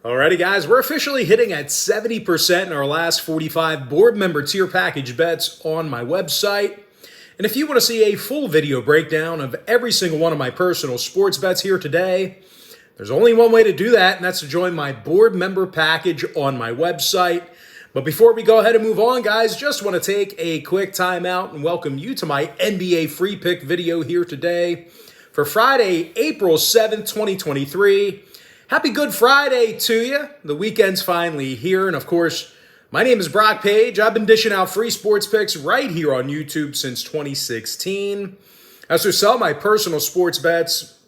Alrighty, guys, we're officially hitting at 70% in our last 45 board member tier package bets on my website. And if you want to see a full video breakdown of every single one of my personal sports bets here today, there's only one way to do that, and that's to join my board member package on my website. But before we go ahead and move on, guys, just want to take a quick time out and welcome you to my NBA free pick video here today for Friday, April 7th, 2023. Happy Good Friday to you. The weekend's finally here. And of course, my name is Brock Page. I've been dishing out free sports picks right here on YouTube since 2016. I also sell my personal sports bets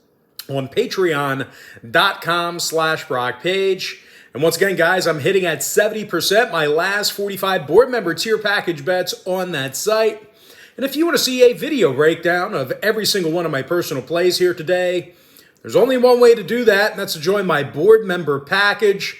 on Patreon.com/BrockPage. And once again, guys, I'm hitting at 70% my last 45 board member tier package bets on that site. And if you want to see a video breakdown of every single one of my personal plays here today, there's only one way to do that, and that's to join my board member package.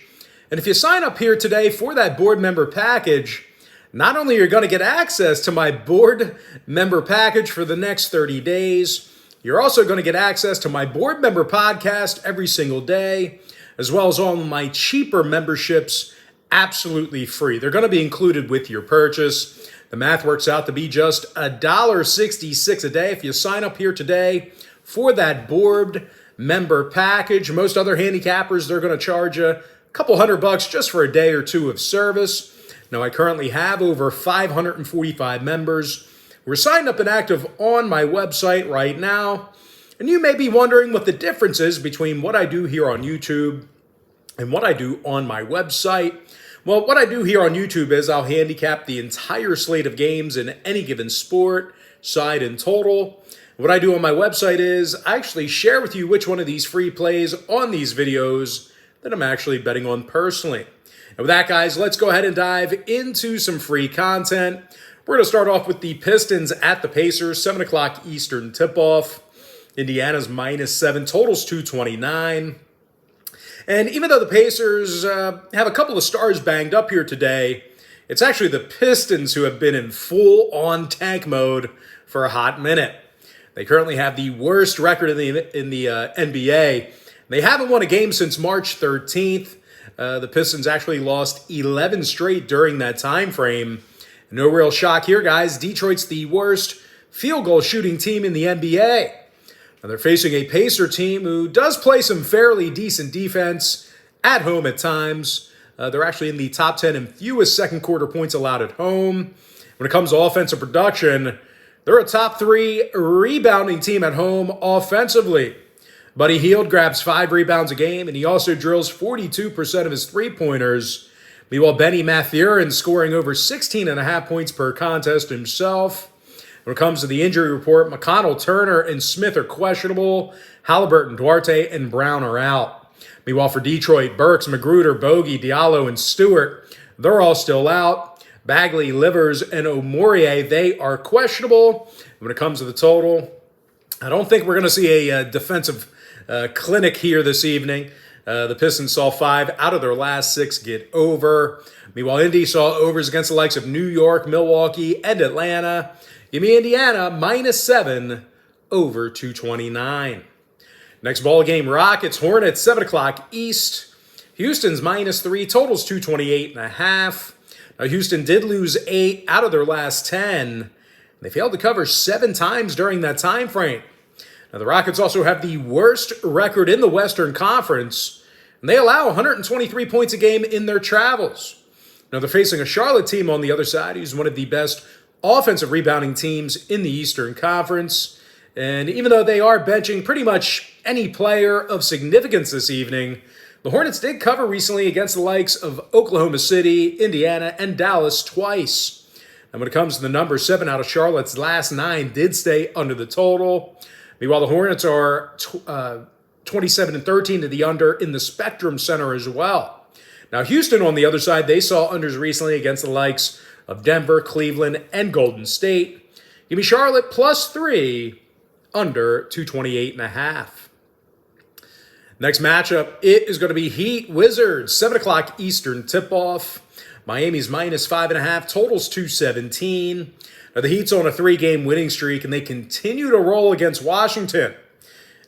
And if you sign up here today for that board member package, not only are you going to get access to my board member package for the next 30 days, you're also going to get access to my board member podcast every single day, as well as all my cheaper memberships absolutely free. They're going to be included with your purchase. The math works out to be just $1.66 a day if you sign up here today for that board member package. Most other handicappers, they're going to charge you a couple $100 just for a day or two of service. Now, I currently have over 545 members. We're signed up and active on my website right now. And you may be wondering what the difference is between what I do here on YouTube and what I do on my website. Well, what I do here on YouTube is I'll handicap the entire slate of games in any given sport, side and total. What I do on my website is I actually share with you which one of these free plays on these videos that I'm actually betting on personally. And with that, guys, let's go ahead and dive into some free content. We're going to start off with the Pistons at the Pacers, 7 o'clock Eastern tip-off. Indiana's -7, totals 229. And even though the Pacers have a couple of stars banged up here today, it's actually the Pistons who have been in full-on tank mode for a hot minute. They currently have the worst record in the NBA. They haven't won a game since March 13th. The Pistons actually lost 11 straight during that time frame. No real shock here, guys. Detroit's the worst field goal shooting team in the NBA. Now, they're facing a Pacer team who does play some fairly decent defense at home at times. They're actually in the top 10 in fewest second quarter points allowed at home. When it comes to offensive production, they're a top 3 rebounding team at home offensively. Buddy Hield grabs 5 rebounds a game, and he also drills 42% of his three-pointers. Meanwhile, Benny Mathurin scoring over 16.5 points per contest himself. When it comes to the injury report, McConnell, Turner, and Smith are questionable. Halliburton, Duarte, and Brown are out. Meanwhile, for Detroit, Burks, Magruder, Bogey, Diallo, and Stewart, they're all still out. Bagley, Livers, and Omorie, they are questionable. When it comes to the total, I don't think we're going to see a defensive clinic here this evening. The Pistons saw 5 out of their last 6 get over. Meanwhile, Indy saw overs against the likes of New York, Milwaukee, and Atlanta. Give me Indiana, -7, over 229. Next ball game, Rockets, Hornets, 7 o'clock East. Houston's -3, totals 228.5. Now, Houston did lose 8 out of their last 10. They failed to cover 7 times during that time frame. Now, the Rockets also have the worst record in the Western Conference, and they allow 123 points a game in their travels. Now, they're facing a Charlotte team on the other side who's one of the best offensive rebounding teams in the Eastern Conference. And even though they are benching pretty much any player of significance this evening, the Hornets did cover recently against the likes of Oklahoma City, Indiana, and Dallas twice. And when it comes to the numbers, 7 out of Charlotte's last 9 did stay under the total. Meanwhile, the Hornets are 27-13 to the under in the Spectrum Center as well. Now, Houston, on the other side, they saw unders recently against the likes of Denver, Cleveland, and Golden State. Give me Charlotte +3, under 228.5. Next matchup, it is going to be Heat Wizards, 7 o'clock Eastern tip-off. Miami's -5.5, totals 217. Now, the Heat's on a 3-game winning streak, and they continue to roll against Washington.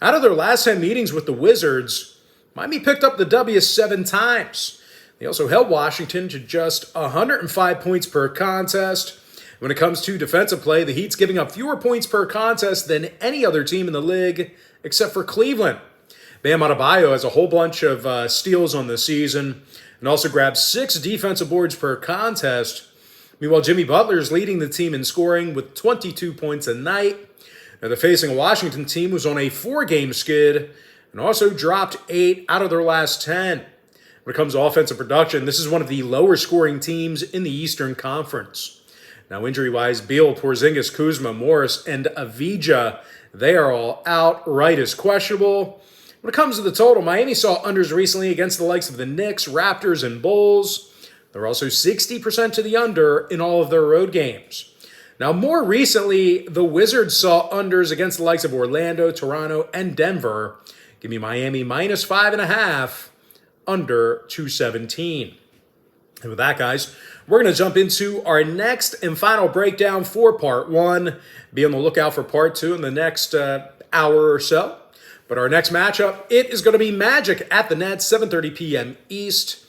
Out of their last 10 meetings with the Wizards, Miami picked up the W 7 times. They also held Washington to just 105 points per contest. When it comes to defensive play, the Heat's giving up fewer points per contest than any other team in the league, except for Cleveland. Bam Adebayo has a whole bunch of steals on the season and also grabs 6 defensive boards per contest. Meanwhile, Jimmy Butler is leading the team in scoring with 22 points a night. Now, they're facing a Washington team who's on a 4-game skid and also dropped 8 out of their last 10. When it comes to offensive production, this is one of the lower scoring teams in the Eastern Conference. Now, injury-wise, Beal, Porzingis, Kuzma, Morris, and Avdija, they are all out. Wright is questionable. When it comes to the total, Miami saw unders recently against the likes of the Knicks, Raptors, and Bulls. They're also 60% to the under in all of their road games. Now, more recently, the Wizards saw unders against the likes of Orlando, Toronto, and Denver. Give me Miami minus 5.5, under 217. And with that, guys, we're going to jump into our next and final breakdown for Part 1. Be on the lookout for Part 2 in the next hour or so. But our next matchup, it is going to be Magic at the Nets, 7:30 p.m. East.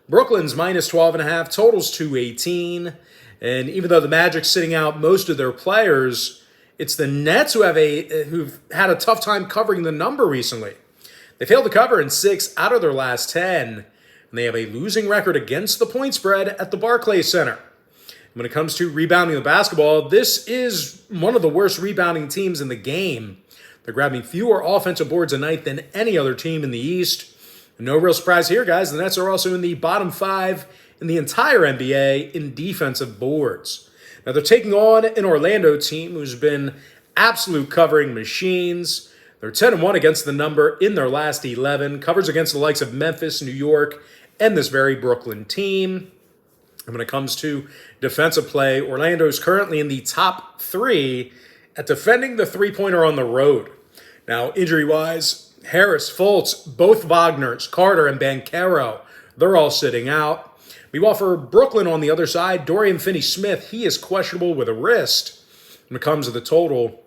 Brooklyn's minus 12.5, totals 218. And even though the Magic's sitting out most of their players, it's the Nets who've had a tough time covering the number recently. They failed to cover in 6 out of their last 10. And they have a losing record against the point spread at the Barclays Center. When it comes to rebounding the basketball, this is one of the worst rebounding teams in the game. They're grabbing fewer offensive boards a night than any other team in the East. And no real surprise here, guys. The Nets are also in the bottom 5 in the entire NBA in defensive boards. Now, they're taking on an Orlando team who's been absolute covering machines. They're 10-1 against the number in their last 11. Covers against the likes of Memphis, New York, and this very Brooklyn team. And when it comes to defensive play, Orlando is currently in the top 3 at defending the three-pointer on the road. Now, injury-wise, Harris, Fultz, both Wagners, Carter, and Banchero, they're all sitting out. Meanwhile, for Brooklyn on the other side, Dorian Finney-Smith, he is questionable with a wrist. When it comes to the total,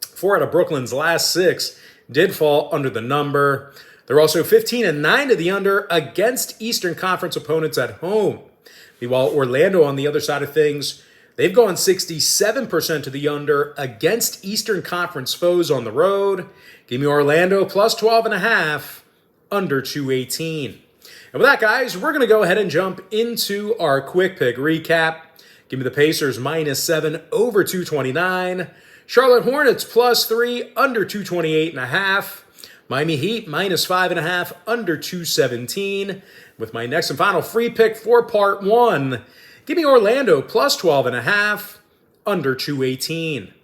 4 out of Brooklyn's last 6 did fall under the number. They're also 15-9 to the under against Eastern Conference opponents at home. Meanwhile, Orlando on the other side of things, they've gone 67% to the under against Eastern Conference foes on the road. Give me Orlando plus 12.5, under 218. And with that, guys, we're going to go ahead and jump into our quick pick recap. Give me the Pacers minus 7 over 229. Charlotte Hornets plus 3 under 228.5. Miami Heat minus 5.5 under 217. With my next and final free pick for Part 1, give me Orlando plus 12.5 under 218.